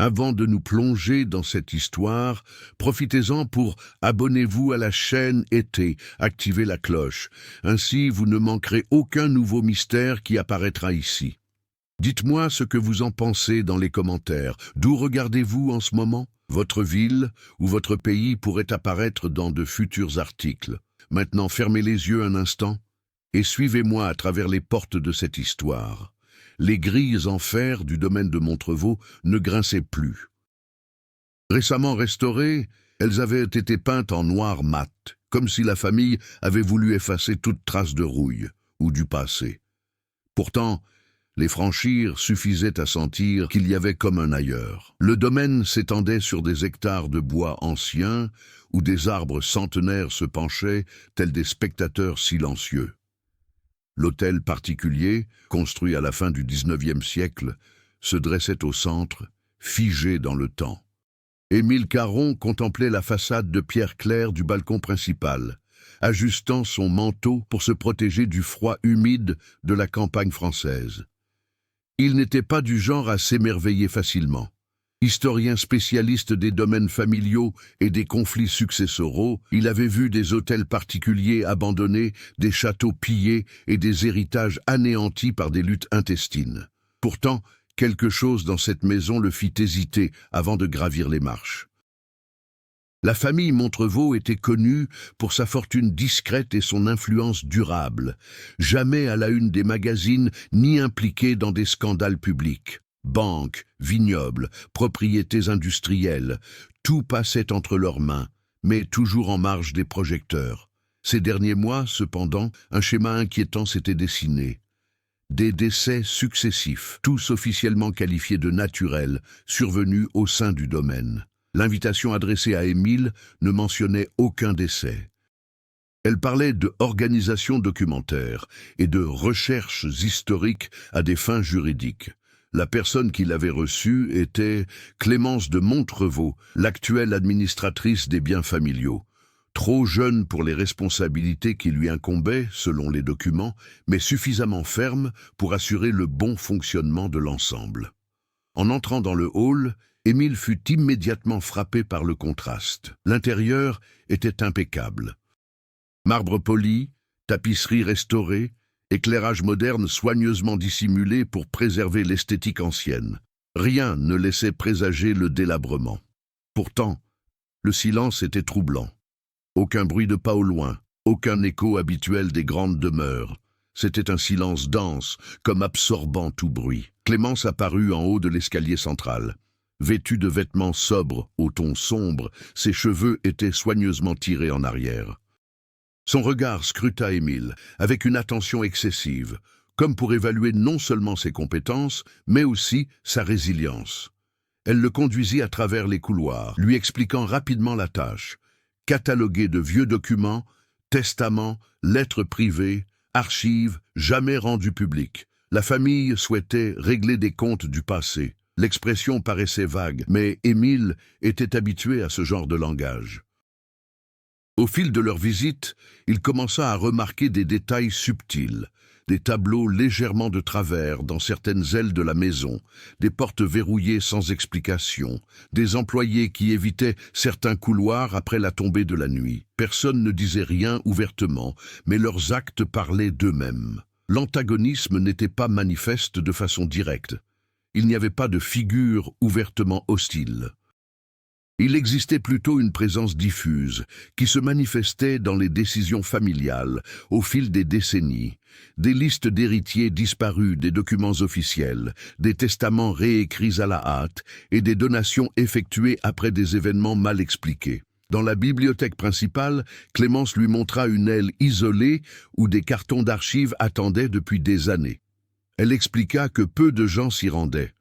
Avant de nous plonger dans cette histoire, profitez-en pour abonnez-vous à la chaîne et activez la cloche. Ainsi, vous ne manquerez aucun nouveau mystère qui apparaîtra ici. Dites-moi ce que vous en pensez dans les commentaires. D'où regardez-vous en ce moment? Votre ville ou votre pays pourrait apparaître dans de futurs articles. Maintenant, fermez les yeux un instant et suivez-moi à travers les portes de cette histoire. Les grilles en fer du domaine de Montrevaux ne grinçaient plus. Récemment restaurées, elles avaient été peintes en noir mat, comme si la famille avait voulu effacer toute trace de rouille ou du passé. Pourtant, les franchir suffisait à sentir qu'il y avait comme un ailleurs. Le domaine s'étendait sur des hectares de bois anciens où des arbres centenaires se penchaient tels des spectateurs silencieux. L'hôtel particulier, construit à la fin du XIXe siècle, se dressait au centre, figé dans le temps. Émile Caron contemplait la façade de pierre claire du balcon principal, ajustant son manteau pour se protéger du froid humide de la campagne française. Il n'était pas du genre à s'émerveiller facilement. Historien spécialiste des domaines familiaux et des conflits successoraux, il avait vu des hôtels particuliers abandonnés, des châteaux pillés et des héritages anéantis par des luttes intestines. Pourtant, quelque chose dans cette maison le fit hésiter avant de gravir les marches. La famille Montrevaux était connue pour sa fortune discrète et son influence durable, jamais à la une des magazines ni impliquée dans des scandales publics. Banques, vignobles, propriétés industrielles, tout passait entre leurs mains, mais toujours en marge des projecteurs. Ces derniers mois, cependant, un schéma inquiétant s'était dessiné. Des décès successifs, tous officiellement qualifiés de naturels, survenus au sein du domaine. L'invitation adressée à Émile ne mentionnait aucun décès. Elle parlait de organisation documentaire et de recherches historiques à des fins juridiques. La personne qui l'avait reçue était Clémence de Montrevaux, l'actuelle administratrice des biens familiaux. Trop jeune pour les responsabilités qui lui incombaient, selon les documents, mais suffisamment ferme pour assurer le bon fonctionnement de l'ensemble. En entrant dans le hall, Émile fut immédiatement frappé par le contraste. L'intérieur était impeccable. Marbre poli, tapisserie restaurée, éclairage moderne soigneusement dissimulé pour préserver l'esthétique ancienne. Rien ne laissait présager le délabrement. Pourtant, le silence était troublant. Aucun bruit de pas au loin, aucun écho habituel des grandes demeures. C'était un silence dense, comme absorbant tout bruit. Clémence apparut en haut de l'escalier central. Vêtue de vêtements sobres, au ton sombre, ses cheveux étaient soigneusement tirés en arrière. Son regard scruta Émile, avec une attention excessive, comme pour évaluer non seulement ses compétences, mais aussi sa résilience. Elle le conduisit à travers les couloirs, lui expliquant rapidement la tâche. Cataloguer de vieux documents, testaments, lettres privées, archives, jamais rendues publiques. La famille souhaitait régler des comptes du passé. L'expression paraissait vague, mais Émile était habitué à ce genre de langage. Au fil de leur visite, il commença à remarquer des détails subtils, des tableaux légèrement de travers dans certaines ailes de la maison, des portes verrouillées sans explication, des employés qui évitaient certains couloirs après la tombée de la nuit. Personne ne disait rien ouvertement, mais leurs actes parlaient d'eux-mêmes. L'antagonisme n'était pas manifeste de façon directe. Il n'y avait pas de figure ouvertement hostile. Il existait plutôt une présence diffuse, qui se manifestait dans les décisions familiales, au fil des décennies, des listes d'héritiers disparus des documents officiels, des testaments réécrits à la hâte et des donations effectuées après des événements mal expliqués. Dans la bibliothèque principale, Clémence lui montra une aile isolée où des cartons d'archives attendaient depuis des années. Elle expliqua que peu de gens s'y rendaient.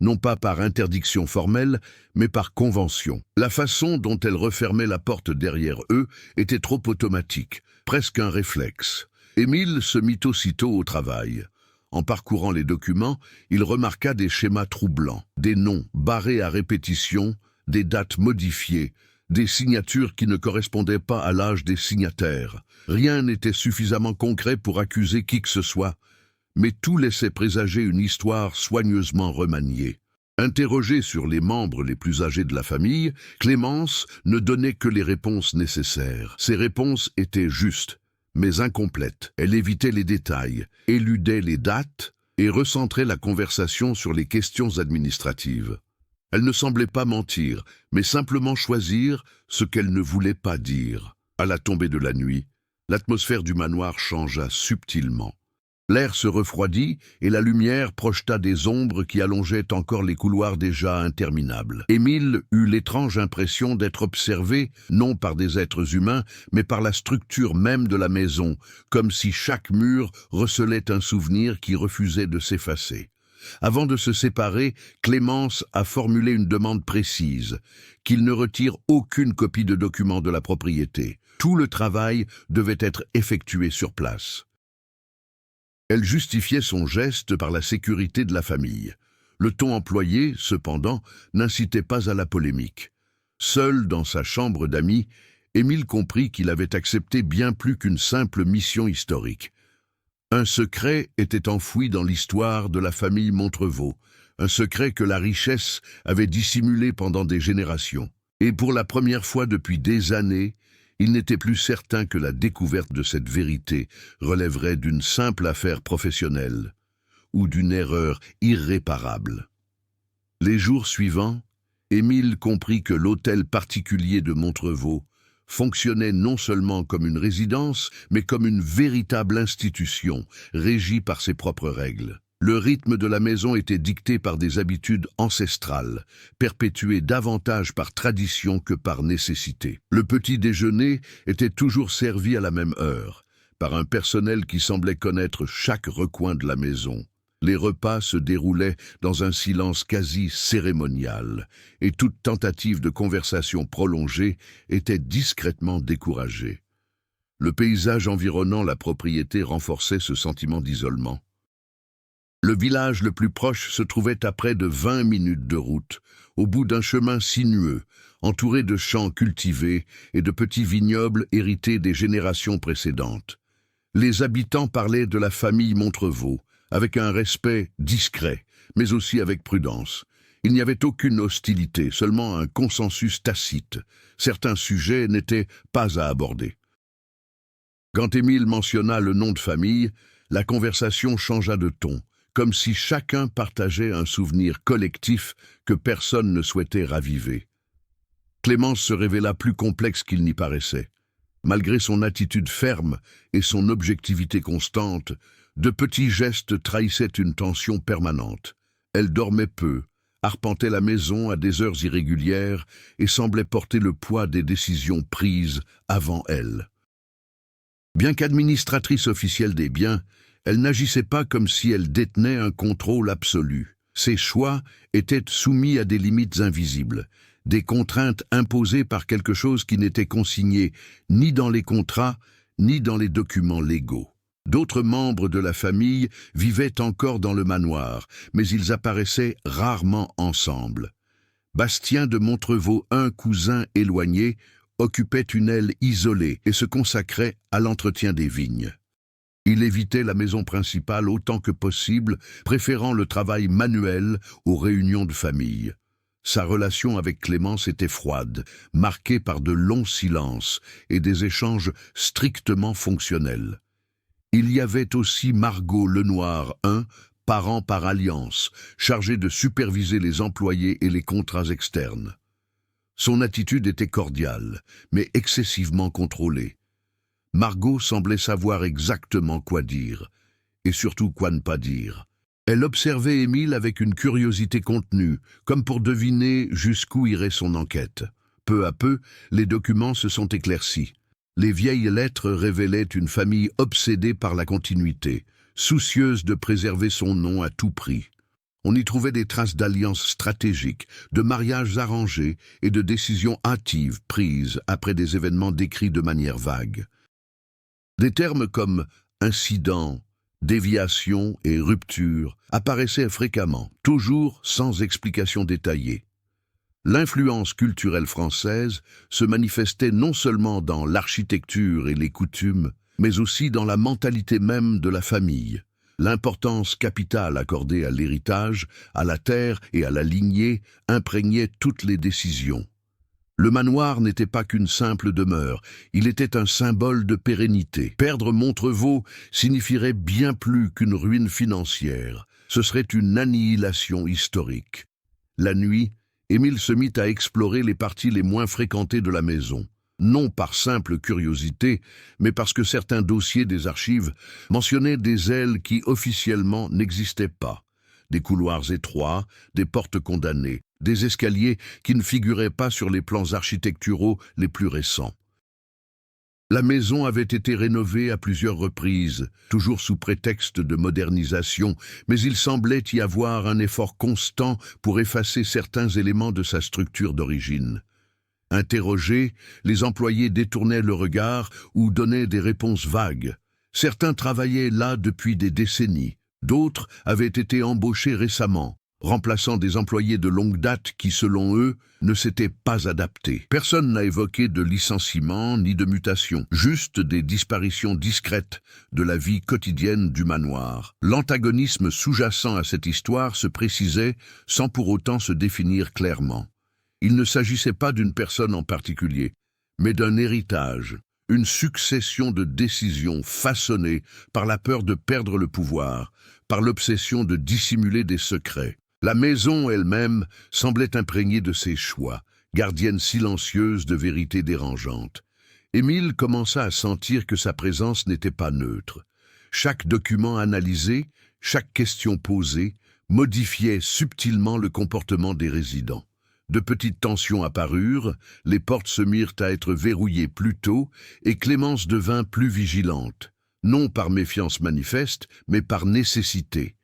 Non pas par interdiction formelle, mais par convention. La façon dont elle refermait la porte derrière eux était trop automatique, presque un réflexe. Émile se mit aussitôt au travail. En parcourant les documents, il remarqua des schémas troublants, des noms barrés à répétition, des dates modifiées, des signatures qui ne correspondaient pas à l'âge des signataires. Rien n'était suffisamment concret pour accuser qui que ce soit, mais tout laissait présager une histoire soigneusement remaniée. Interrogée sur les membres les plus âgés de la famille, Clémence ne donnait que les réponses nécessaires. Ces réponses étaient justes, mais incomplètes. Elle évitait les détails, éludait les dates et recentrait la conversation sur les questions administratives. Elle ne semblait pas mentir, mais simplement choisir ce qu'elle ne voulait pas dire. À la tombée de la nuit, l'atmosphère du manoir changea subtilement. L'air se refroidit et la lumière projeta des ombres qui allongeaient encore les couloirs déjà interminables. Émile eut l'étrange impression d'être observé, non par des êtres humains, mais par la structure même de la maison, comme si chaque mur recelait un souvenir qui refusait de s'effacer. Avant de se séparer, Clémence a formulé une demande précise, qu'il ne retire aucune copie de document de la propriété. Tout le travail devait être effectué sur place. Elle justifiait son geste par la sécurité de la famille. Le ton employé, cependant, n'incitait pas à la polémique. Seul dans sa chambre d'amis, Émile comprit qu'il avait accepté bien plus qu'une simple mission historique. Un secret était enfoui dans l'histoire de la famille Montrevaux, un secret que la richesse avait dissimulé pendant des générations. Et pour la première fois depuis des années, il n'était plus certain que la découverte de cette vérité relèverait d'une simple affaire professionnelle ou d'une erreur irréparable. Les jours suivants, Émile comprit que l'hôtel particulier de Montrevaux fonctionnait non seulement comme une résidence, mais comme une véritable institution, régie par ses propres règles. Le rythme de la maison était dicté par des habitudes ancestrales, perpétuées davantage par tradition que par nécessité. Le petit déjeuner était toujours servi à la même heure, par un personnel qui semblait connaître chaque recoin de la maison. Les repas se déroulaient dans un silence quasi cérémonial, et toute tentative de conversation prolongée était discrètement découragée. Le paysage environnant la propriété renforçait ce sentiment d'isolement. Le village le plus proche se trouvait à près de 20 minutes de route, au bout d'un chemin sinueux, entouré de champs cultivés et de petits vignobles hérités des générations précédentes. Les habitants parlaient de la famille Montrevaux, avec un respect discret, mais aussi avec prudence. Il n'y avait aucune hostilité, seulement un consensus tacite. Certains sujets n'étaient pas à aborder. Quand Émile mentionna le nom de famille, la conversation changea de ton, comme si chacun partageait un souvenir collectif que personne ne souhaitait raviver. Clémence se révéla plus complexe qu'il n'y paraissait. Malgré son attitude ferme et son objectivité constante, de petits gestes trahissaient une tension permanente. Elle dormait peu, arpentait la maison à des heures irrégulières et semblait porter le poids des décisions prises avant elle. Bien qu'administratrice officielle des biens, elle n'agissait pas comme si elle détenait un contrôle absolu. Ses choix étaient soumis à des limites invisibles, des contraintes imposées par quelque chose qui n'était consigné ni dans les contrats, ni dans les documents légaux. D'autres membres de la famille vivaient encore dans le manoir, mais ils apparaissaient rarement ensemble. Bastien de Montrevaux, un cousin éloigné, occupait une aile isolée et se consacrait à l'entretien des vignes. Il évitait la maison principale autant que possible, préférant le travail manuel aux réunions de famille. Sa relation avec Clémence était froide, marquée par de longs silences et des échanges strictement fonctionnels. Il y avait aussi Margot Lenoir, parent par alliance, chargé de superviser les employés et les contrats externes. Son attitude était cordiale, mais excessivement contrôlée. Margot semblait savoir exactement quoi dire, et surtout quoi ne pas dire. Elle observait Émile avec une curiosité contenue, comme pour deviner jusqu'où irait son enquête. Peu à peu, les documents se sont éclaircis. Les vieilles lettres révélaient une famille obsédée par la continuité, soucieuse de préserver son nom à tout prix. On y trouvait des traces d'alliances stratégiques, de mariages arrangés et de décisions hâtives prises après des événements décrits de manière vague. Des termes comme incident, déviation et rupture apparaissaient fréquemment, toujours sans explication détaillée. L'influence culturelle française se manifestait non seulement dans l'architecture et les coutumes, mais aussi dans la mentalité même de la famille. L'importance capitale accordée à l'héritage, à la terre et à la lignée imprégnait toutes les décisions. Le manoir n'était pas qu'une simple demeure, il était un symbole de pérennité. Perdre Montrevaux signifierait bien plus qu'une ruine financière, ce serait une annihilation historique. La nuit, Émile se mit à explorer les parties les moins fréquentées de la maison. Non par simple curiosité, mais parce que certains dossiers des archives mentionnaient des ailes qui officiellement n'existaient pas. Des couloirs étroits, des portes condamnées, des escaliers qui ne figuraient pas sur les plans architecturaux les plus récents. La maison avait été rénovée à plusieurs reprises, toujours sous prétexte de modernisation, mais il semblait y avoir un effort constant pour effacer certains éléments de sa structure d'origine. Interrogés, les employés détournaient le regard ou donnaient des réponses vagues. Certains travaillaient là depuis des décennies, d'autres avaient été embauchés récemment, remplaçant des employés de longue date qui, selon eux, ne s'étaient pas adaptés. Personne n'a évoqué de licenciement ni de mutation, juste des disparitions discrètes de la vie quotidienne du manoir. L'antagonisme sous-jacent à cette histoire se précisait sans pour autant se définir clairement. Il ne s'agissait pas d'une personne en particulier, mais d'un héritage, une succession de décisions façonnées par la peur de perdre le pouvoir, par l'obsession de dissimuler des secrets. La maison elle-même semblait imprégnée de ses choix, gardienne silencieuse de vérités dérangeantes. Émile commença à sentir que sa présence n'était pas neutre. Chaque document analysé, chaque question posée, modifiait subtilement le comportement des résidents. De petites tensions apparurent, les portes se mirent à être verrouillées plus tôt et Clémence devint plus vigilante, non par méfiance manifeste, mais par nécessité.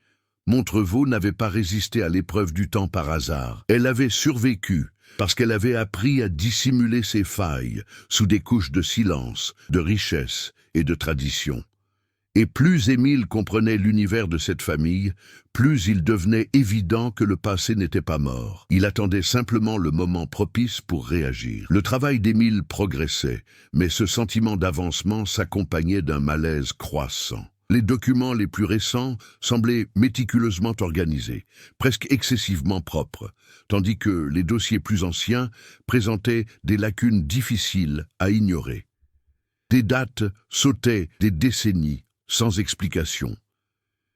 Montrevaux n'avait pas résisté à l'épreuve du temps par hasard. Elle avait survécu parce qu'elle avait appris à dissimuler ses failles sous des couches de silence, de richesse et de tradition. Et plus Émile comprenait l'univers de cette famille, plus il devenait évident que le passé n'était pas mort. Il attendait simplement le moment propice pour réagir. Le travail d'Émile progressait, mais ce sentiment d'avancement s'accompagnait d'un malaise croissant. Les documents les plus récents semblaient méticuleusement organisés, presque excessivement propres, tandis que les dossiers plus anciens présentaient des lacunes difficiles à ignorer. Des dates sautaient des décennies, sans explication.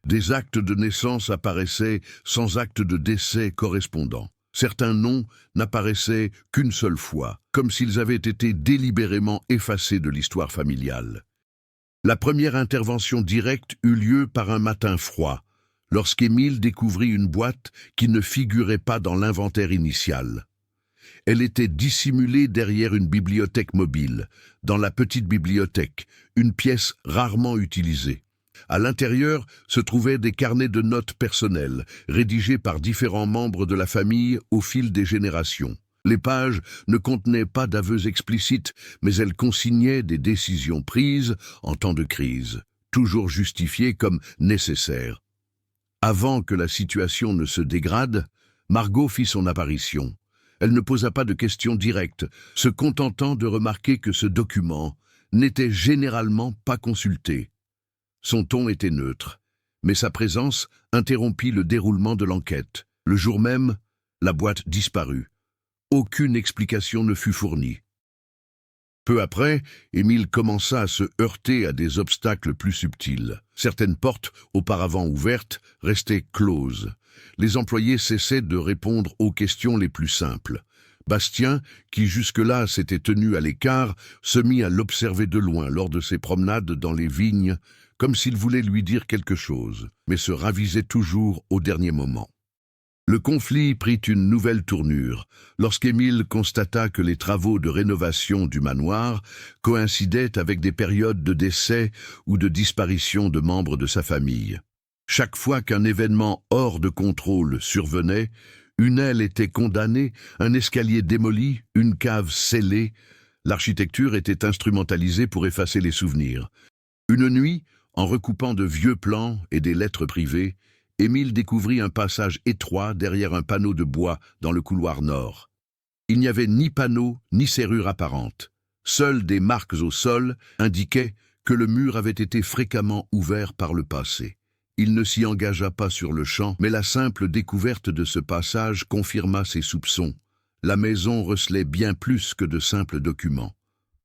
Des actes de naissance apparaissaient sans acte de décès correspondant. Certains noms n'apparaissaient qu'une seule fois, comme s'ils avaient été délibérément effacés de l'histoire familiale. La première intervention directe eut lieu par un matin froid, lorsqu'Émile découvrit une boîte qui ne figurait pas dans l'inventaire initial. Elle était dissimulée derrière une bibliothèque mobile, dans la petite bibliothèque, une pièce rarement utilisée. À l'intérieur se trouvaient des carnets de notes personnelles, rédigés par différents membres de la famille au fil des générations. Les pages ne contenaient pas d'aveux explicites, mais elles consignaient des décisions prises en temps de crise, toujours justifiées comme nécessaires. Avant que la situation ne se dégrade, Margot fit son apparition. Elle ne posa pas de questions directes, se contentant de remarquer que ce document n'était généralement pas consulté. Son ton était neutre, mais sa présence interrompit le déroulement de l'enquête. Le jour même, la boîte disparut. Aucune explication ne fut fournie. Peu après, Émile commença à se heurter à des obstacles plus subtils. Certaines portes, auparavant ouvertes, restaient closes. Les employés cessaient de répondre aux questions les plus simples. Bastien, qui jusque-là s'était tenu à l'écart, se mit à l'observer de loin lors de ses promenades dans les vignes, comme s'il voulait lui dire quelque chose, mais se ravisait toujours au dernier moment. Le conflit prit une nouvelle tournure lorsqu'Émile constata que les travaux de rénovation du manoir coïncidaient avec des périodes de décès ou de disparition de membres de sa famille. Chaque fois qu'un événement hors de contrôle survenait, une aile était condamnée, un escalier démoli, une cave scellée. L'architecture était instrumentalisée pour effacer les souvenirs. Une nuit, en recoupant de vieux plans et des lettres privées, Émile découvrit un passage étroit derrière un panneau de bois dans le couloir nord. Il n'y avait ni panneau ni serrure apparente. Seules des marques au sol indiquaient que le mur avait été fréquemment ouvert par le passé. Il ne s'y engagea pas sur le champ, mais la simple découverte de ce passage confirma ses soupçons. La maison recelait bien plus que de simples documents.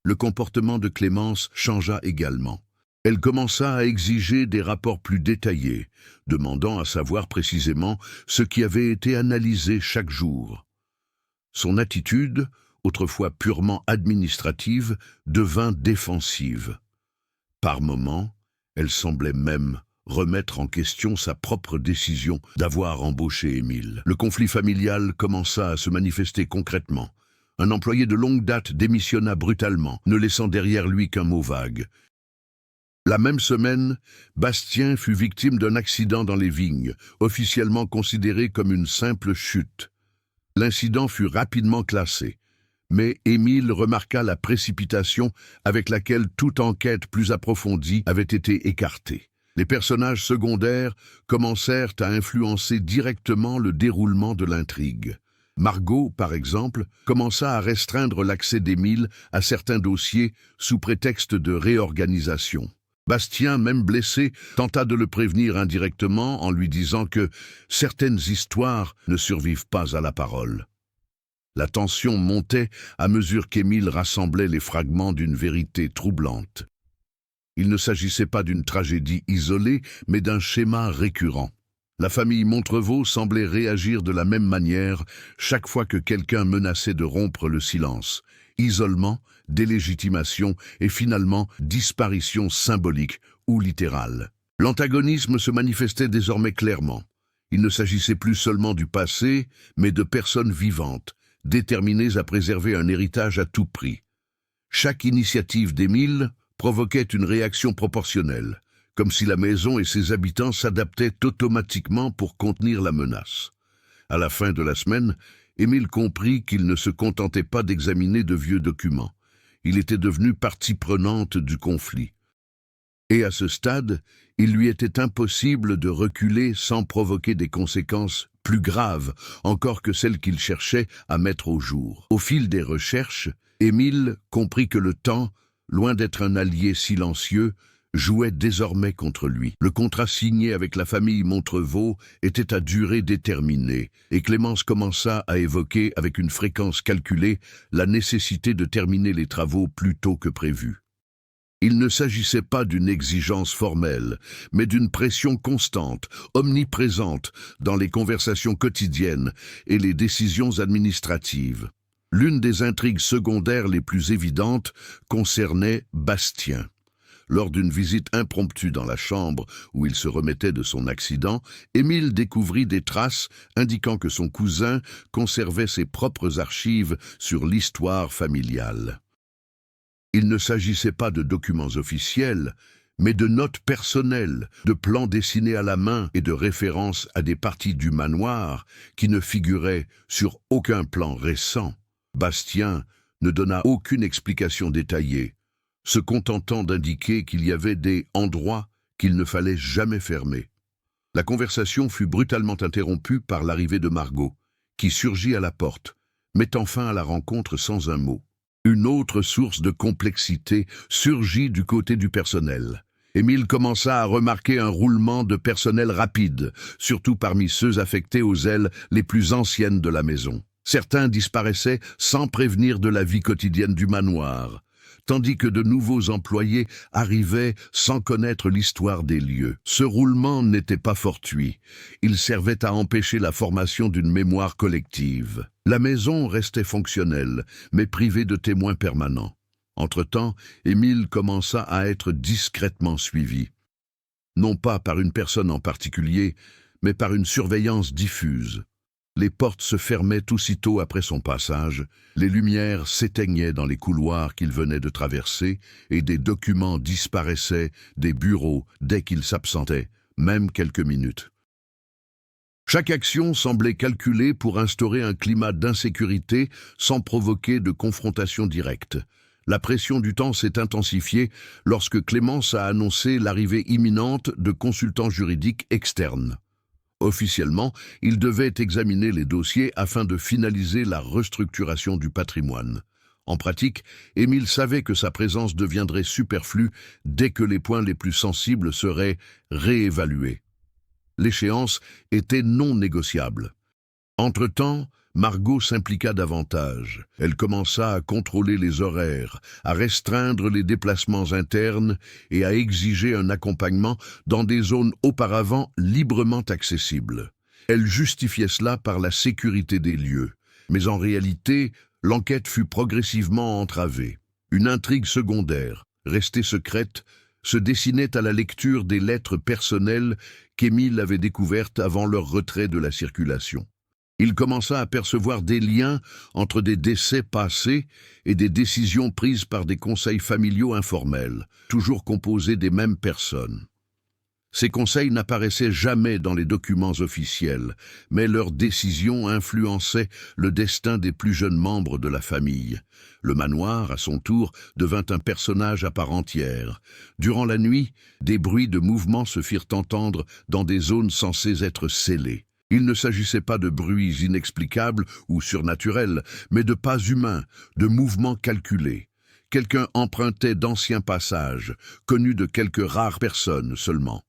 Le comportement de Clémence changea également. Elle commença à exiger des rapports plus détaillés, demandant à savoir précisément ce qui avait été analysé chaque jour. Son attitude, autrefois purement administrative, devint défensive. Par moments, elle semblait même remettre en question sa propre décision d'avoir embauché Émile. Le conflit familial commença à se manifester concrètement. Un employé de longue date démissionna brutalement, ne laissant derrière lui qu'un mot vague. La même semaine, Bastien fut victime d'un accident dans les vignes, officiellement considéré comme une simple chute. L'incident fut rapidement classé, mais Émile remarqua la précipitation avec laquelle toute enquête plus approfondie avait été écartée. Les personnages secondaires commencèrent à influencer directement le déroulement de l'intrigue. Margot, par exemple, commença à restreindre l'accès d'Émile à certains dossiers sous prétexte de réorganisation. Bastien, même blessé, tenta de le prévenir indirectement en lui disant que certaines histoires ne survivent pas à la parole. La tension montait à mesure qu'Émile rassemblait les fragments d'une vérité troublante. Il ne s'agissait pas d'une tragédie isolée, mais d'un schéma récurrent. La famille Montrevaux semblait réagir de la même manière chaque fois que quelqu'un menaçait de rompre le silence. Isolement, délégitimation et finalement disparition symbolique ou littérale. L'antagonisme se manifestait désormais clairement. Il ne s'agissait plus seulement du passé, mais de personnes vivantes, déterminées à préserver un héritage à tout prix. Chaque initiative d'Émile provoquait une réaction proportionnelle, comme si la maison et ses habitants s'adaptaient automatiquement pour contenir la menace. À la fin de la semaine, Émile comprit qu'il ne se contentait pas d'examiner de vieux documents. Il était devenu partie prenante du conflit. Et à ce stade, il lui était impossible de reculer sans provoquer des conséquences plus graves encore que celles qu'il cherchait à mettre au jour. Au fil des recherches, Émile comprit que le temps, loin d'être un allié silencieux, jouait désormais contre lui. Le contrat signé avec la famille Montrevaux était à durée déterminée, et Clémence commença à évoquer avec une fréquence calculée la nécessité de terminer les travaux plus tôt que prévu. Il ne s'agissait pas d'une exigence formelle, mais d'une pression constante, omniprésente dans les conversations quotidiennes et les décisions administratives. L'une des intrigues secondaires les plus évidentes concernait Bastien. Lors d'une visite impromptue dans la chambre où il se remettait de son accident, Émile découvrit des traces indiquant que son cousin conservait ses propres archives sur l'histoire familiale. Il ne s'agissait pas de documents officiels, mais de notes personnelles, de plans dessinés à la main et de références à des parties du manoir qui ne figuraient sur aucun plan récent. Bastien ne donna aucune explication détaillée, se contentant d'indiquer qu'il y avait des endroits qu'il ne fallait jamais fermer. La conversation fut brutalement interrompue par l'arrivée de Margot, qui surgit à la porte, mettant fin à la rencontre sans un mot. Une autre source de complexité surgit du côté du personnel. Émile commença à remarquer un roulement de personnel rapide, surtout parmi ceux affectés aux ailes les plus anciennes de la maison. Certains disparaissaient sans prévenir de la vie quotidienne du manoir, tandis que de nouveaux employés arrivaient sans connaître l'histoire des lieux. Ce roulement n'était pas fortuit. Il servait à empêcher la formation d'une mémoire collective. La maison restait fonctionnelle, mais privée de témoins permanents. Entre-temps, Émile commença à être discrètement suivi. Non pas par une personne en particulier, mais par une surveillance diffuse. Les portes se fermaient aussitôt après son passage, les lumières s'éteignaient dans les couloirs qu'il venait de traverser et des documents disparaissaient des bureaux dès qu'il s'absentait, même quelques minutes. Chaque action semblait calculée pour instaurer un climat d'insécurité sans provoquer de confrontation directe. La pression du temps s'est intensifiée lorsque Clémence a annoncé l'arrivée imminente de consultants juridiques externes. Officiellement, il devait examiner les dossiers afin de finaliser la restructuration du patrimoine. En pratique, Émile savait que sa présence deviendrait superflue dès que les points les plus sensibles seraient réévalués. l'échéance était non négociable. Entre-temps, Margot s'impliqua davantage. Elle commença à contrôler les horaires, à restreindre les déplacements internes et à exiger un accompagnement dans des zones auparavant librement accessibles. Elle justifiait cela par la sécurité des lieux. Mais en réalité, l'enquête fut progressivement entravée. Une intrigue secondaire, restée secrète, se dessinait à la lecture des lettres personnelles qu'Émile avait découvertes avant leur retrait de la circulation. Il commença à percevoir des liens entre des décès passés et des décisions prises par des conseils familiaux informels, toujours composés des mêmes personnes. Ces conseils n'apparaissaient jamais dans les documents officiels, mais leurs décisions influençaient le destin des plus jeunes membres de la famille. Le manoir, à son tour, devint un personnage à part entière. Durant la nuit, des bruits de mouvement se firent entendre dans des zones censées être scellées. Il ne s'agissait pas de bruits inexplicables ou surnaturels, mais de pas humains, de mouvements calculés. Quelqu'un empruntait d'anciens passages, connus de quelques rares personnes seulement.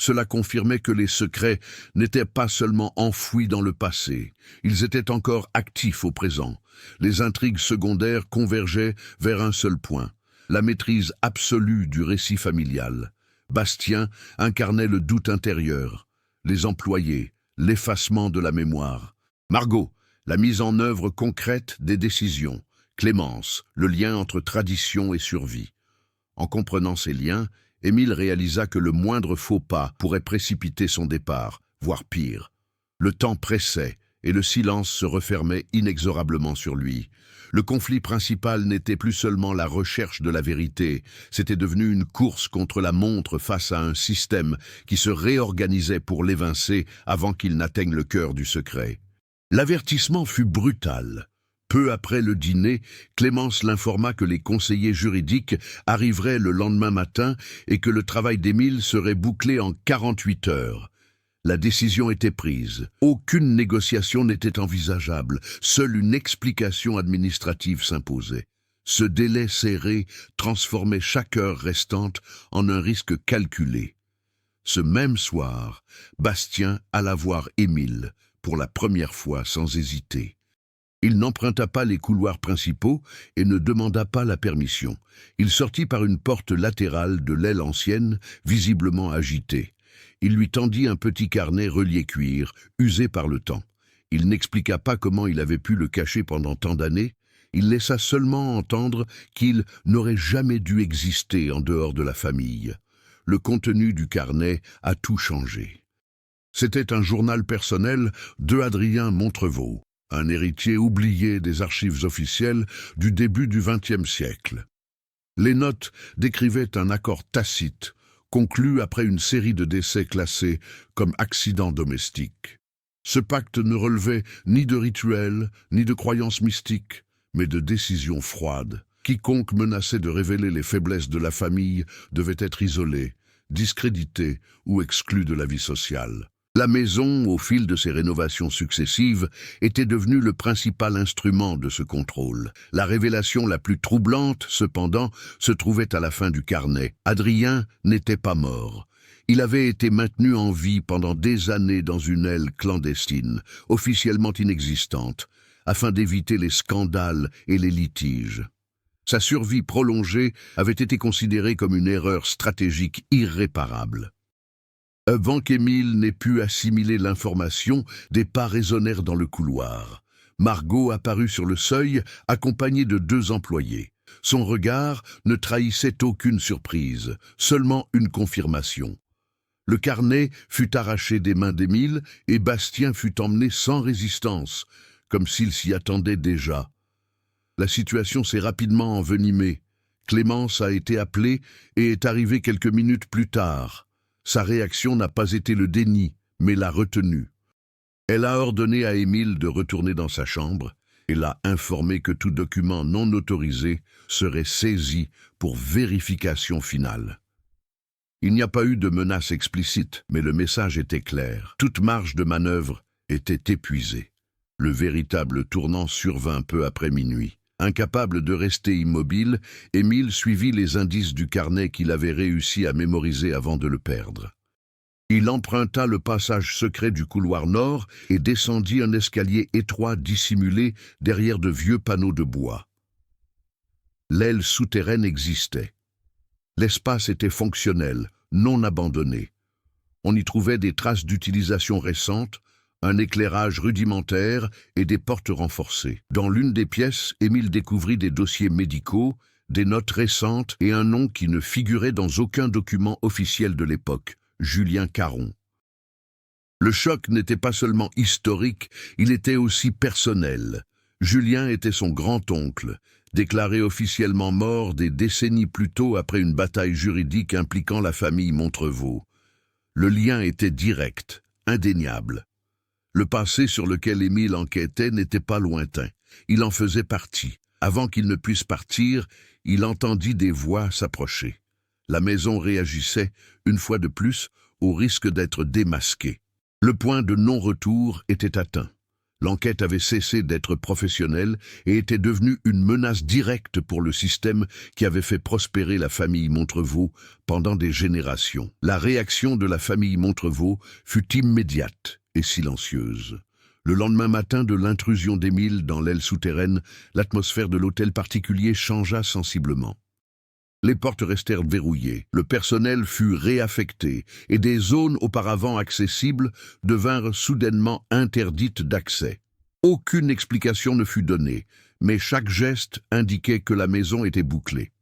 Cela confirmait que les secrets n'étaient pas seulement enfouis dans le passé, ils étaient encore actifs au présent. Les intrigues secondaires convergeaient vers un seul point, la maîtrise absolue du récit familial. Bastien incarnait le doute intérieur, les employés, l'effacement de la mémoire. Margot, la mise en œuvre concrète des décisions. Clémence, le lien entre tradition et survie. En comprenant ces liens, Émile réalisa que le moindre faux pas pourrait précipiter son départ, voire pire. Le temps pressait et le silence se refermait inexorablement sur lui. Le conflit principal n'était plus seulement la recherche de la vérité, c'était devenu une course contre la montre face à un système qui se réorganisait pour l'évincer avant qu'il n'atteigne le cœur du secret. L'avertissement fut brutal. Peu après le dîner, Clémence l'informa que les conseillers juridiques arriveraient le lendemain matin et que le travail d'Émile serait bouclé en 48 heures. La décision était prise. Aucune négociation n'était envisageable. Seule une explication administrative s'imposait. Ce délai serré transformait chaque heure restante en un risque calculé. Ce même soir, Bastien alla voir Émile, pour la première fois sans hésiter. Il n'emprunta pas les couloirs principaux et ne demanda pas la permission. Il sortit par une porte latérale de l'aile ancienne, visiblement agitée. Il lui tendit un petit carnet relié cuir, usé par le temps. Il n'expliqua pas comment il avait pu le cacher pendant tant d'années. Il laissa seulement entendre qu'il n'aurait jamais dû exister en dehors de la famille. Le contenu du carnet a tout changé. C'était un journal personnel de Adrien Montrevaux, un héritier oublié des archives officielles du début du XXe siècle. Les notes décrivaient un accord tacite, conclu après une série de décès classés comme accidents domestiques. Ce pacte ne relevait ni de rituels, ni de croyances mystiques, mais de décisions froides. Quiconque menaçait de révéler les faiblesses de la famille devait être isolé, discrédité ou exclu de la vie sociale. La maison, au fil de ses rénovations successives, était devenue le principal instrument de ce contrôle. La révélation la plus troublante, cependant, se trouvait à la fin du carnet. Adrien n'était pas mort. Il avait été maintenu en vie pendant des années dans une aile clandestine, officiellement inexistante, afin d'éviter les scandales et les litiges. Sa survie prolongée avait été considérée comme une erreur stratégique irréparable. Avant qu'Émile n'ait pu assimiler l'information, des pas résonnèrent dans le couloir. Margot apparut sur le seuil, accompagnée de 2 employés. Son regard ne trahissait aucune surprise, seulement une confirmation. Le carnet fut arraché des mains d'Émile et Bastien fut emmené sans résistance, comme s'il s'y attendait déjà. La situation s'est rapidement envenimée. Clémence a été appelée et est arrivée quelques minutes plus tard. Sa réaction n'a pas été le déni, mais la retenue. Elle a ordonné à Émile de retourner dans sa chambre et l'a informé que tout document non autorisé serait saisi pour vérification finale. Il n'y a pas eu de menace explicite, mais le message était clair. Toute marge de manœuvre était épuisée. Le véritable tournant survint peu après minuit. Incapable de rester immobile, Émile suivit les indices du carnet qu'il avait réussi à mémoriser avant de le perdre. Il emprunta le passage secret du couloir nord et descendit un escalier étroit dissimulé derrière de vieux panneaux de bois. L'aile souterraine existait. L'espace était fonctionnel, non abandonné. On y trouvait des traces d'utilisation récente, un éclairage rudimentaire et des portes renforcées. Dans l'une des pièces, Émile découvrit des dossiers médicaux, des notes récentes et un nom qui ne figurait dans aucun document officiel de l'époque, Julien Caron. Le choc n'était pas seulement historique, il était aussi personnel. Julien était son grand-oncle, déclaré officiellement mort des décennies plus tôt après une bataille juridique impliquant la famille Montrevaux. Le lien était direct, indéniable. Le passé sur lequel Émile enquêtait n'était pas lointain. Il en faisait partie. Avant qu'il ne puisse partir, il entendit des voix s'approcher. La maison réagissait, une fois de plus, au risque d'être démasquée. Le point de non-retour était atteint. L'enquête avait cessé d'être professionnelle et était devenue une menace directe pour le système qui avait fait prospérer la famille Montrevaux pendant des générations. La réaction de la famille Montrevaux fut immédiate et silencieuse. Le lendemain matin de l'intrusion d'Émile dans l'aile souterraine, l'atmosphère de l'hôtel particulier changea sensiblement. Les portes restèrent verrouillées, le personnel fut réaffecté et des zones auparavant accessibles devinrent soudainement interdites d'accès. Aucune explication ne fut donnée, mais chaque geste indiquait que la maison était bouclée.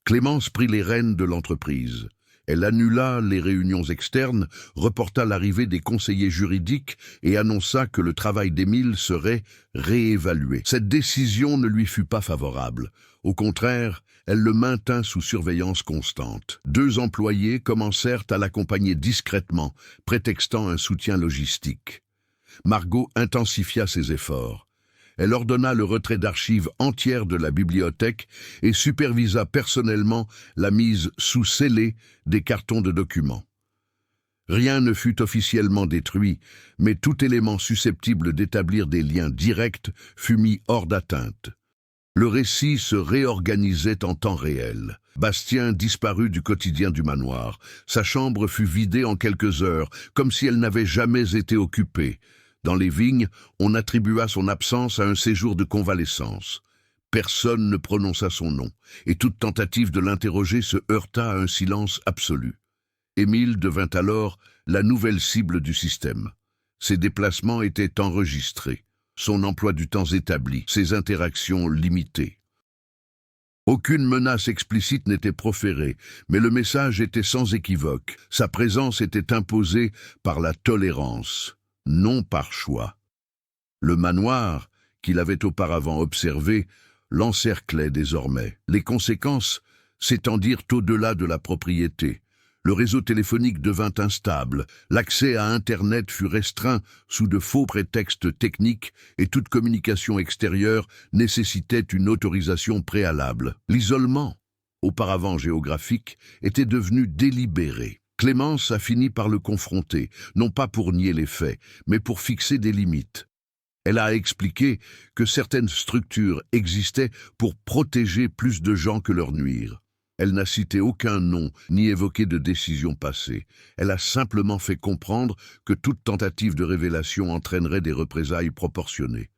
Clémence prit les rênes de l'entreprise. Elle annula les réunions externes, reporta l'arrivée des conseillers juridiques et annonça que le travail d'Émile serait réévalué. Cette décision ne lui fut pas favorable. Au contraire, elle le maintint sous surveillance constante. 2 employés commencèrent à l'accompagner discrètement, prétextant un soutien logistique. Margot intensifia ses efforts. Elle ordonna le retrait d'archives entières de la bibliothèque et supervisa personnellement la mise sous scellé des cartons de documents. Rien ne fut officiellement détruit, mais tout élément susceptible d'établir des liens directs fut mis hors d'atteinte. Le récit se réorganisait en temps réel. Bastien disparut du quotidien du manoir. Sa chambre fut vidée en quelques heures, comme si elle n'avait jamais été occupée. Dans les vignes, on attribua son absence à un séjour de convalescence. Personne ne prononça son nom, et toute tentative de l'interroger se heurta à un silence absolu. Émile devint alors la nouvelle cible du système. Ses déplacements étaient enregistrés, son emploi du temps établi, ses interactions limitées. Aucune menace explicite n'était proférée, mais le message était sans équivoque. Sa présence était imposée par la tolérance, non par choix. Le manoir, qu'il avait auparavant observé, l'encerclait désormais. Les conséquences s'étendirent au-delà de la propriété. Le réseau téléphonique devint instable, l'accès à Internet fut restreint sous de faux prétextes techniques et toute communication extérieure nécessitait une autorisation préalable. L'isolement, auparavant géographique, était devenu délibéré. Clémence a fini par le confronter, non pas pour nier les faits, mais pour fixer des limites. Elle a expliqué que certaines structures existaient pour protéger plus de gens que leur nuire. Elle n'a cité aucun nom, ni évoqué de décision passée. Elle a simplement fait comprendre que toute tentative de révélation entraînerait des représailles proportionnées.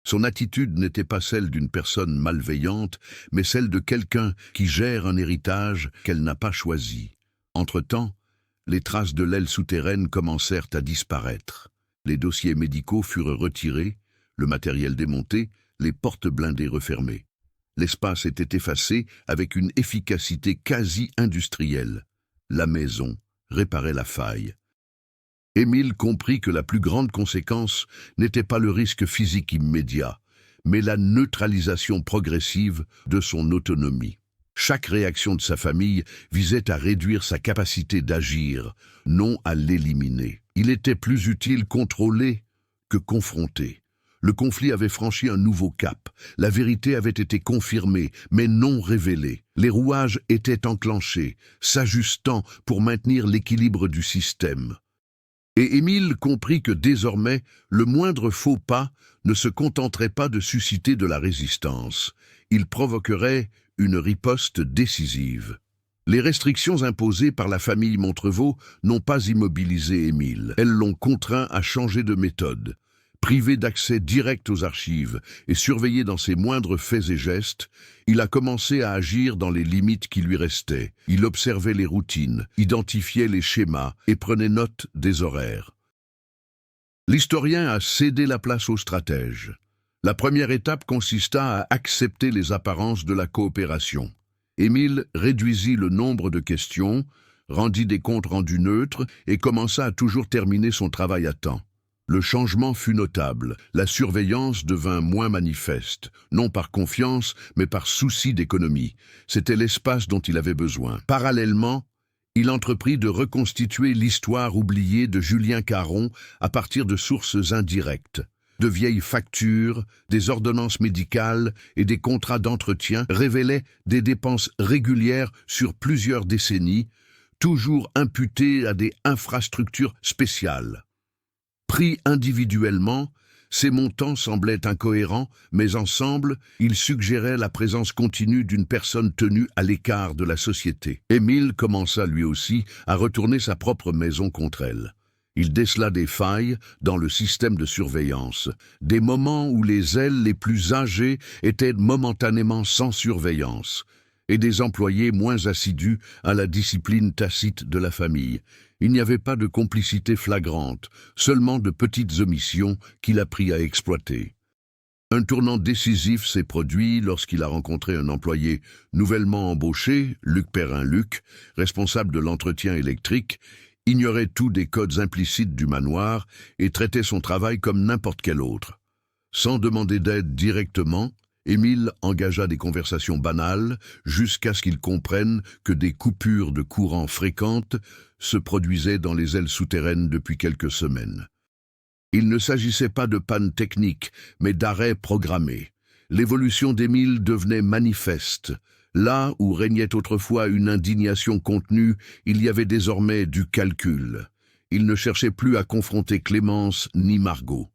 Son attitude n'était pas celle d'une personne malveillante, mais celle de quelqu'un qui gère un héritage qu'elle n'a pas choisi. Entre-temps, les traces de l'aile souterraine commencèrent à disparaître. Les dossiers médicaux furent retirés, le matériel démonté, les portes blindées refermées. L'espace était effacé avec une efficacité quasi industrielle. La maison réparait la faille. Émile comprit que la plus grande conséquence n'était pas le risque physique immédiat, mais la neutralisation progressive de son autonomie. Chaque réaction de sa famille visait à réduire sa capacité d'agir, non à l'éliminer. Il était plus utile contrôler que confronter. Le conflit avait franchi un nouveau cap. La vérité avait été confirmée, mais non révélée. Les rouages étaient enclenchés, s'ajustant pour maintenir l'équilibre du système. Et Émile comprit que désormais, le moindre faux pas ne se contenterait pas de susciter de la résistance. Il provoquerait une riposte décisive. Les restrictions imposées par la famille Montrevaux n'ont pas immobilisé Émile. Elles l'ont contraint à changer de méthode. Privé d'accès direct aux archives et surveillé dans ses moindres faits et gestes, il a commencé à agir dans les limites qui lui restaient. Il observait les routines, identifiait les schémas et prenait note des horaires. L'historien a cédé la place aux stratèges. La première étape consista à accepter les apparences de la coopération. Émile réduisit le nombre de questions, rendit des comptes rendus neutres et commença à toujours terminer son travail à temps. Le changement fut notable. La surveillance devint moins manifeste, non par confiance, mais par souci d'économie. C'était l'espace dont il avait besoin. Parallèlement, il entreprit de reconstituer l'histoire oubliée de Julien Caron à partir de sources indirectes. De vieilles factures, des ordonnances médicales et des contrats d'entretien révélaient des dépenses régulières sur plusieurs décennies, toujours imputées à des infrastructures spéciales. Pris individuellement, ces montants semblaient incohérents, mais ensemble, ils suggéraient la présence continue d'une personne tenue à l'écart de la société. Émile commença lui aussi à retourner sa propre maison contre elle. Il décela des failles dans le système de surveillance, des moments où les ailes les plus âgées étaient momentanément sans surveillance, et des employés moins assidus à la discipline tacite de la famille. Il n'y avait pas de complicité flagrante, seulement de petites omissions qu'il apprit à exploiter. Un tournant décisif s'est produit lorsqu'il a rencontré un employé nouvellement embauché, Luc Perrin-Luc, responsable de l'entretien électrique, ignorait tout des codes implicites du manoir et traitait son travail comme n'importe quel autre. Sans demander d'aide directement, Émile engagea des conversations banales jusqu'à ce qu'il comprenne que des coupures de courant fréquentes se produisaient dans les ailes souterraines depuis quelques semaines. Il ne s'agissait pas de panne technique, mais d'arrêt programmé. L'évolution d'Émile devenait manifeste. Là où régnait autrefois une indignation contenue, il y avait désormais du calcul. Il ne cherchait plus à confronter Clémence ni Margot.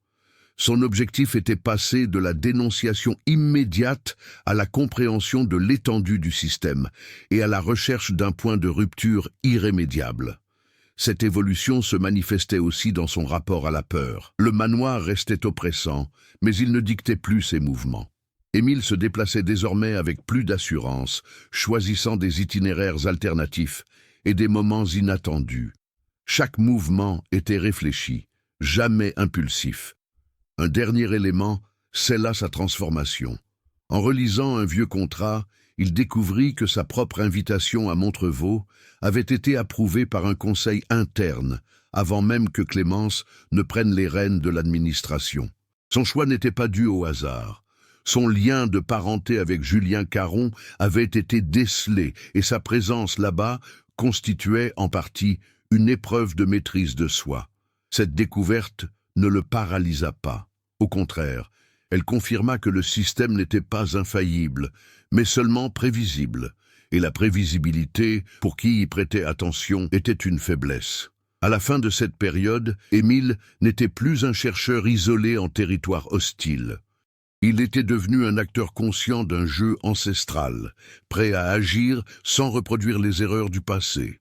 Son objectif était passé de la dénonciation immédiate à la compréhension de l'étendue du système et à la recherche d'un point de rupture irrémédiable. Cette évolution se manifestait aussi dans son rapport à la peur. Le manoir restait oppressant, mais il ne dictait plus ses mouvements. Émile se déplaçait désormais avec plus d'assurance, choisissant des itinéraires alternatifs et des moments inattendus. Chaque mouvement était réfléchi, jamais impulsif. Un dernier élément scella sa transformation. En relisant un vieux contrat, il découvrit que sa propre invitation à Montrevaux avait été approuvée par un conseil interne, avant même que Clémence ne prenne les rênes de l'administration. Son choix n'était pas dû au hasard. Son lien de parenté avec Julien Caron avait été décelé et sa présence là-bas constituait en partie une épreuve de maîtrise de soi. Cette découverte ne le paralysa pas. Au contraire, elle confirma que le système n'était pas infaillible, mais seulement prévisible, et la prévisibilité, pour qui y prêtait attention, était une faiblesse. À la fin de cette période, Émile n'était plus un chercheur isolé en territoire hostile. Il était devenu un acteur conscient d'un jeu ancestral, prêt à agir sans reproduire les erreurs du passé.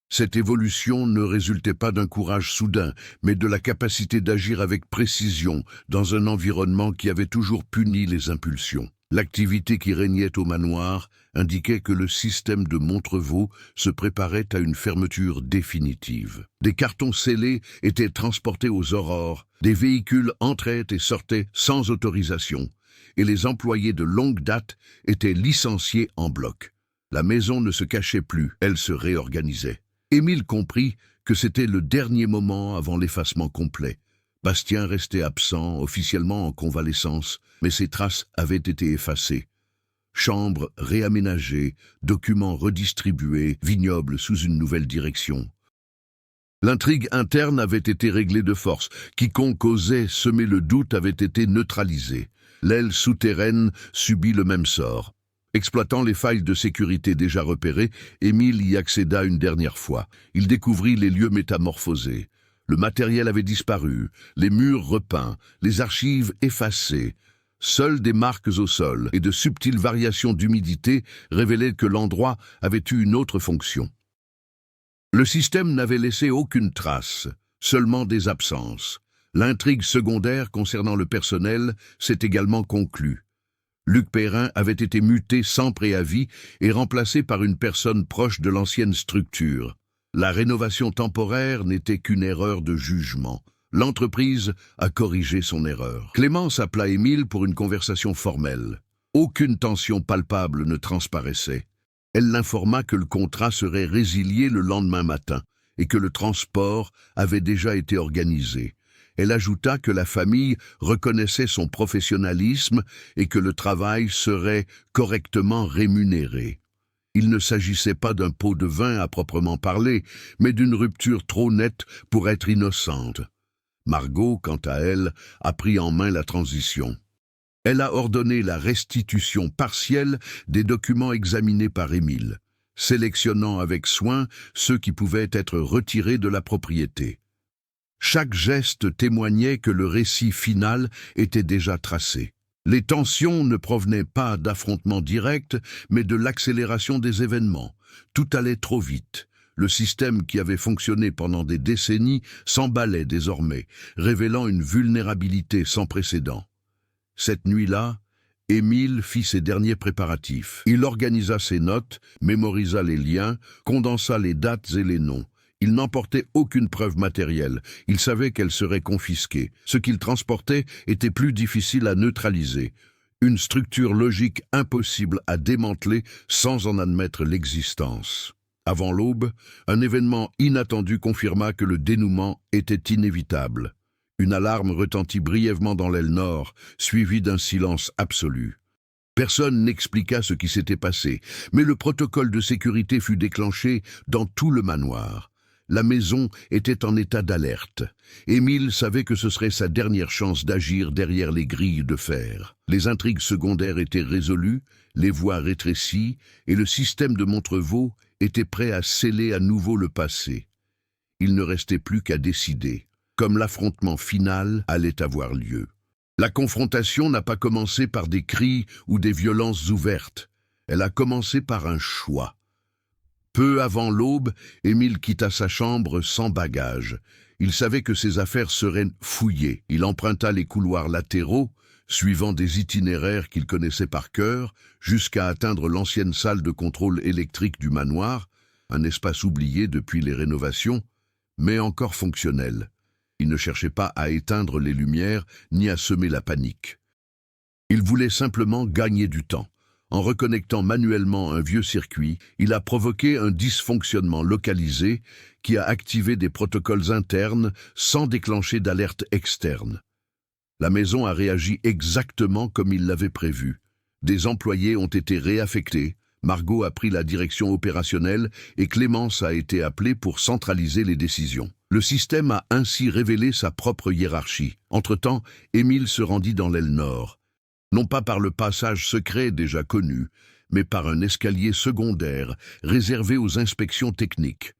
Cette évolution ne résultait pas d'un courage soudain, mais de la capacité d'agir avec précision dans un environnement qui avait toujours puni les impulsions. L'activité qui régnait au manoir indiquait que le système de Montrevaux se préparait à une fermeture définitive. Des cartons scellés étaient transportés aux aurores, des véhicules entraient et sortaient sans autorisation, et les employés de longue date étaient licenciés en bloc. La maison ne se cachait plus, elle se réorganisait. Émile comprit que c'était le dernier moment avant l'effacement complet. Bastien restait absent, officiellement en convalescence, mais ses traces avaient été effacées. Chambres réaménagées, documents redistribués, vignoble sous une nouvelle direction. L'intrigue interne avait été réglée de force. Quiconque osait semer le doute avait été neutralisé. L'aile souterraine subit le même sort. Exploitant les failles de sécurité déjà repérées, Émile y accéda une dernière fois. Il découvrit les lieux métamorphosés. Le matériel avait disparu, les murs repeints, les archives effacées. Seules des marques au sol et de subtiles variations d'humidité révélaient que l'endroit avait eu une autre fonction. Le système n'avait laissé aucune trace, seulement des absences. L'intrigue secondaire concernant le personnel s'est également conclue. Luc Perrin avait été muté sans préavis et remplacé par une personne proche de l'ancienne structure. La rénovation temporaire n'était qu'une erreur de jugement. L'entreprise a corrigé son erreur. Clémence appela Émile pour une conversation formelle. Aucune tension palpable ne transparaissait. Elle l'informa que le contrat serait résilié le lendemain matin et que le transport avait déjà été organisé. Elle ajouta que la famille reconnaissait son professionnalisme et que le travail serait correctement rémunéré. Il ne s'agissait pas d'un pot de vin à proprement parler, mais d'une rupture trop nette pour être innocente. Margot, quant à elle, a pris en main la transition. Elle a ordonné la restitution partielle des documents examinés par Émile, sélectionnant avec soin ceux qui pouvaient être retirés de la propriété. Chaque geste témoignait que le récit final était déjà tracé. Les tensions ne provenaient pas d'affrontements directs, mais de l'accélération des événements. Tout allait trop vite. Le système qui avait fonctionné pendant des décennies s'emballait désormais, révélant une vulnérabilité sans précédent. Cette nuit-là, Émile fit ses derniers préparatifs. Il organisa ses notes, mémorisa les liens, condensa les dates et les noms. Il n'emportait aucune preuve matérielle. Il savait qu'elle serait confisquée. Ce qu'il transportait était plus difficile à neutraliser. Une structure logique impossible à démanteler sans en admettre l'existence. Avant l'aube, un événement inattendu confirma que le dénouement était inévitable. Une alarme retentit brièvement dans l'aile nord, suivie d'un silence absolu. Personne n'expliqua ce qui s'était passé, mais le protocole de sécurité fut déclenché dans tout le manoir. La maison était en état d'alerte. Émile savait que ce serait sa dernière chance d'agir derrière les grilles de fer. Les intrigues secondaires étaient résolues, les voies rétrécies, et le système de Montrevaux était prêt à sceller à nouveau le passé. Il ne restait plus qu'à décider, comme l'affrontement final allait avoir lieu. La confrontation n'a pas commencé par des cris ou des violences ouvertes. Elle a commencé par un choix. Peu avant l'aube, Émile quitta sa chambre sans bagage. Il savait que ses affaires seraient fouillées. Il emprunta les couloirs latéraux, suivant des itinéraires qu'il connaissait par cœur, jusqu'à atteindre l'ancienne salle de contrôle électrique du manoir, un espace oublié depuis les rénovations, mais encore fonctionnel. Il ne cherchait pas à éteindre les lumières ni à semer la panique. Il voulait simplement gagner du temps. En reconnectant manuellement un vieux circuit, il a provoqué un dysfonctionnement localisé qui a activé des protocoles internes sans déclencher d'alerte externe. La maison a réagi exactement comme il l'avait prévu. Des employés ont été réaffectés, Margot a pris la direction opérationnelle et Clémence a été appelée pour centraliser les décisions. Le système a ainsi révélé sa propre hiérarchie. Entre-temps, Émile se rendit dans l'aile nord. Non pas par le passage secret déjà connu, mais par un escalier secondaire réservé aux inspections techniques.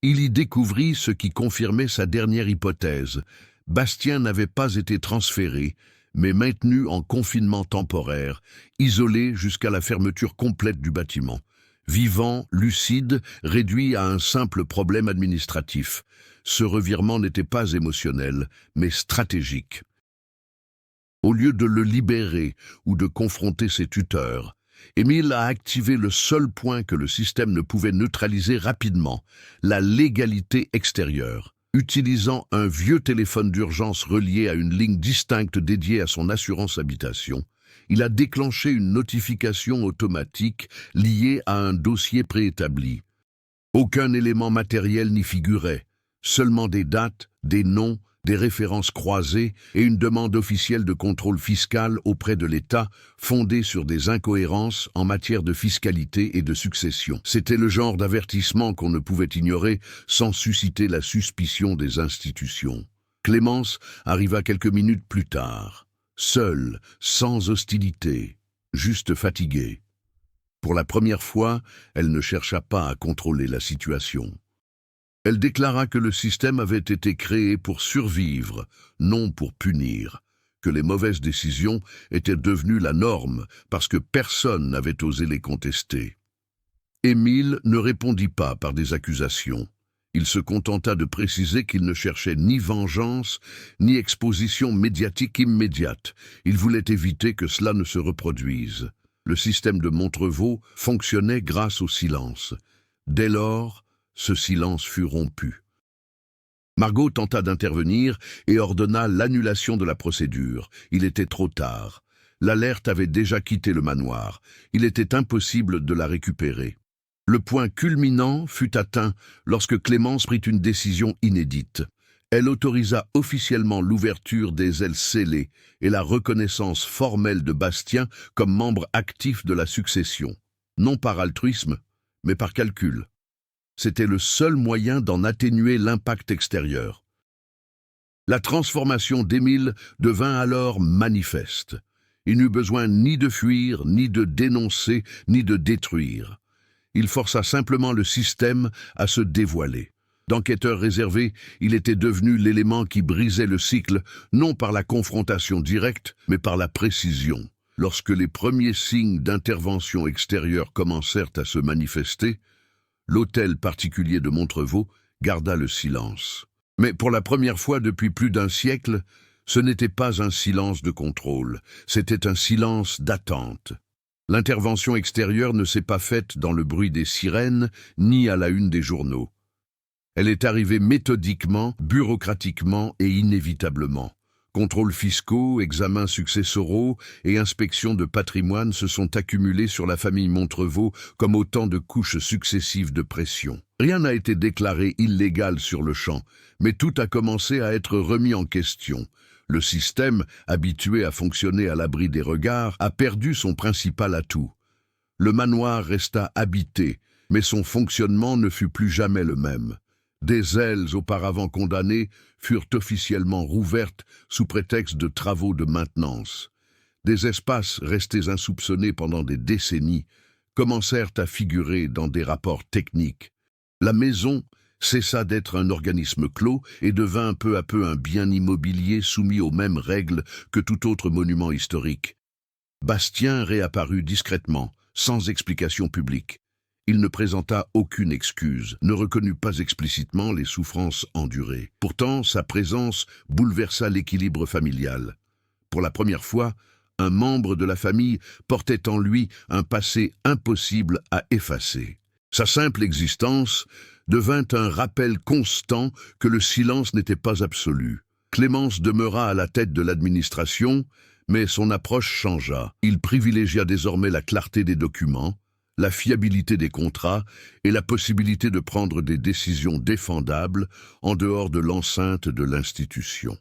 Il y découvrit ce qui confirmait sa dernière hypothèse. Bastien n'avait pas été transféré, mais maintenu en confinement temporaire, isolé jusqu'à la fermeture complète du bâtiment. Vivant, lucide, réduit à un simple problème administratif. Ce revirement n'était pas émotionnel, mais stratégique. Au lieu de le libérer ou de confronter ses tuteurs, Émile a activé le seul point que le système ne pouvait neutraliser rapidement, la légalité extérieure. Utilisant un vieux téléphone d'urgence relié à une ligne distincte dédiée à son assurance habitation, il a déclenché une notification automatique liée à un dossier préétabli. Aucun élément matériel n'y figurait, seulement des dates, des noms, des références croisées et une demande officielle de contrôle fiscal auprès de l'État fondée sur des incohérences en matière de fiscalité et de succession. C'était le genre d'avertissement qu'on ne pouvait ignorer sans susciter la suspicion des institutions. Clémence arriva quelques minutes plus tard, seule, sans hostilité, juste fatiguée. Pour la première fois, elle ne chercha pas à contrôler la situation. Elle déclara que le système avait été créé pour survivre, non pour punir, que les mauvaises décisions étaient devenues la norme parce que personne n'avait osé les contester. Émile ne répondit pas par des accusations. Il se contenta de préciser qu'il ne cherchait ni vengeance, ni exposition médiatique immédiate. Il voulait éviter que cela ne se reproduise. Le système de Montrevaux fonctionnait grâce au silence. Dès lors, ce silence fut rompu. Margot tenta d'intervenir et ordonna l'annulation de la procédure. Il était trop tard. L'alerte avait déjà quitté le manoir. Il était impossible de la récupérer. Le point culminant fut atteint lorsque Clémence prit une décision inédite. Elle autorisa officiellement l'ouverture des ailes scellées et la reconnaissance formelle de Bastien comme membre actif de la succession. Non par altruisme, mais par calcul. C'était le seul moyen d'en atténuer l'impact extérieur. La transformation d'Émile devint alors manifeste. Il n'eut besoin ni de fuir, ni de dénoncer, ni de détruire. Il força simplement le système à se dévoiler. D'enquêteur réservé, il était devenu l'élément qui brisait le cycle, non par la confrontation directe, mais par la précision. Lorsque les premiers signes d'intervention extérieure commencèrent à se manifester, l'hôtel particulier de Montrevaux garda le silence. Mais pour la première fois depuis plus d'un siècle, ce n'était pas un silence de contrôle, c'était un silence d'attente. L'intervention extérieure ne s'est pas faite dans le bruit des sirènes, ni à la une des journaux. Elle est arrivée méthodiquement, bureaucratiquement et inévitablement. Contrôles fiscaux, examens successoraux et inspections de patrimoine se sont accumulés sur la famille Montrevaux comme autant de couches successives de pression. Rien n'a été déclaré illégal sur le champ, mais tout a commencé à être remis en question. Le système, habitué à fonctionner à l'abri des regards, a perdu son principal atout. Le manoir resta habité, mais son fonctionnement ne fut plus jamais le même. Des ailes auparavant condamnées furent officiellement rouvertes sous prétexte de travaux de maintenance. Des espaces restés insoupçonnés pendant des décennies commencèrent à figurer dans des rapports techniques. La maison cessa d'être un organisme clos et devint peu à peu un bien immobilier soumis aux mêmes règles que tout autre monument historique. Bastien réapparut discrètement, sans explication publique. Il ne présenta aucune excuse, ne reconnut pas explicitement les souffrances endurées. Pourtant, sa présence bouleversa l'équilibre familial. Pour la première fois, un membre de la famille portait en lui un passé impossible à effacer. Sa simple existence devint un rappel constant que le silence n'était pas absolu. Clémence demeura à la tête de l'administration, mais son approche changea. Il privilégia désormais la clarté des documents, la fiabilité des contrats et la possibilité de prendre des décisions défendables en dehors de l'enceinte de l'institution.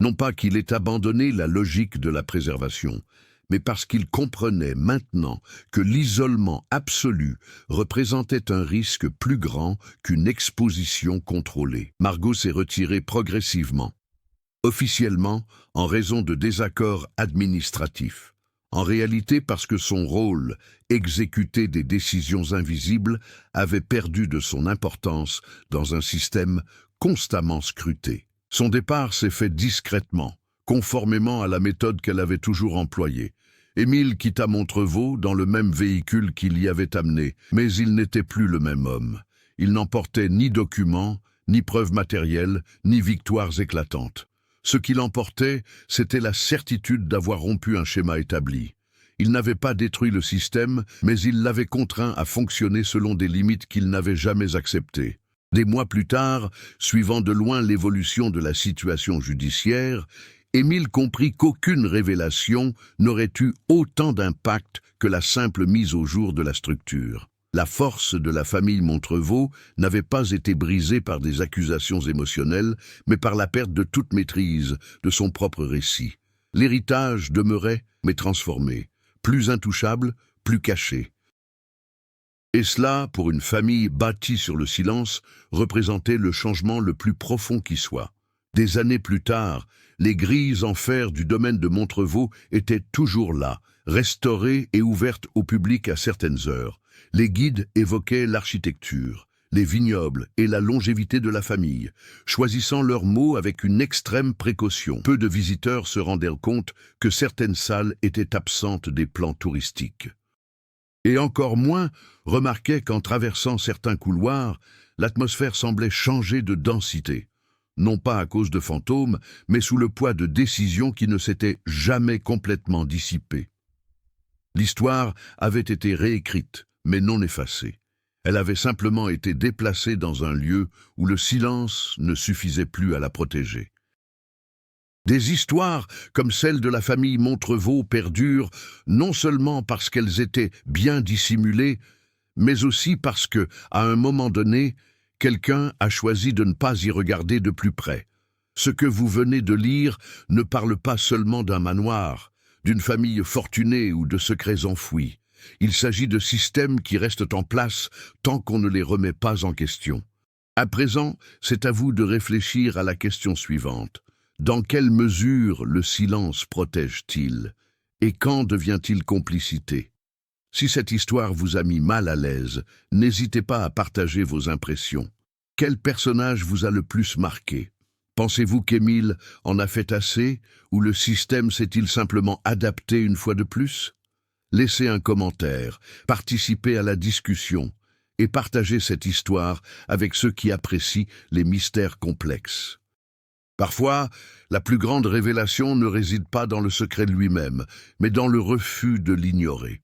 Non pas qu'il ait abandonné la logique de la préservation, mais parce qu'il comprenait maintenant que l'isolement absolu représentait un risque plus grand qu'une exposition contrôlée. Margot s'est retirée progressivement, officiellement en raison de désaccords administratifs. En réalité parce que son rôle, exécuter des décisions invisibles, avait perdu de son importance dans un système constamment scruté. Son départ s'est fait discrètement, conformément à la méthode qu'elle avait toujours employée. Émile quitta Montrevaux dans le même véhicule qui l'y avait amené, mais il n'était plus le même homme. Il n'emportait ni documents, ni preuves matérielles, ni victoires éclatantes. Ce qui l'emportait, c'était la certitude d'avoir rompu un schéma établi. Il n'avait pas détruit le système, mais il l'avait contraint à fonctionner selon des limites qu'il n'avait jamais acceptées. Des mois plus tard, suivant de loin l'évolution de la situation judiciaire, Émile comprit qu'aucune révélation n'aurait eu autant d'impact que la simple mise au jour de la structure. La force de la famille Montrevaux n'avait pas été brisée par des accusations émotionnelles, mais par la perte de toute maîtrise de son propre récit. L'héritage demeurait, mais transformé, plus intouchable, plus caché. Et cela, pour une famille bâtie sur le silence, représentait le changement le plus profond qui soit. Des années plus tard, les grilles en fer du domaine de Montrevaux étaient toujours là, restaurées et ouvertes au public à certaines heures. Les guides évoquaient l'architecture, les vignobles et la longévité de la famille, choisissant leurs mots avec une extrême précaution. Peu de visiteurs se rendaient compte que certaines salles étaient absentes des plans touristiques. Et encore moins remarquaient qu'en traversant certains couloirs, l'atmosphère semblait changer de densité, non pas à cause de fantômes, mais sous le poids de décisions qui ne s'étaient jamais complètement dissipées. L'histoire avait été réécrite, mais non effacée. Elle avait simplement été déplacée dans un lieu où le silence ne suffisait plus à la protéger. Des histoires comme celle de la famille Montrevaux perdurent non seulement parce qu'elles étaient bien dissimulées, mais aussi parce que, à un moment donné, quelqu'un a choisi de ne pas y regarder de plus près. Ce que vous venez de lire ne parle pas seulement d'un manoir, d'une famille fortunée ou de secrets enfouis. Il s'agit de systèmes qui restent en place tant qu'on ne les remet pas en question. À présent, c'est à vous de réfléchir à la question suivante. Dans quelle mesure le silence protège-t-il? Et quand devient-il complicité? Si cette histoire vous a mis mal à l'aise, n'hésitez pas à partager vos impressions. Quel personnage vous a le plus marqué? Pensez-vous qu'Émile en a fait assez, ou le système s'est-il simplement adapté une fois de plus? Laissez un commentaire, participez à la discussion et partagez cette histoire avec ceux qui apprécient les mystères complexes. Parfois, la plus grande révélation ne réside pas dans le secret lui-même, mais dans le refus de l'ignorer.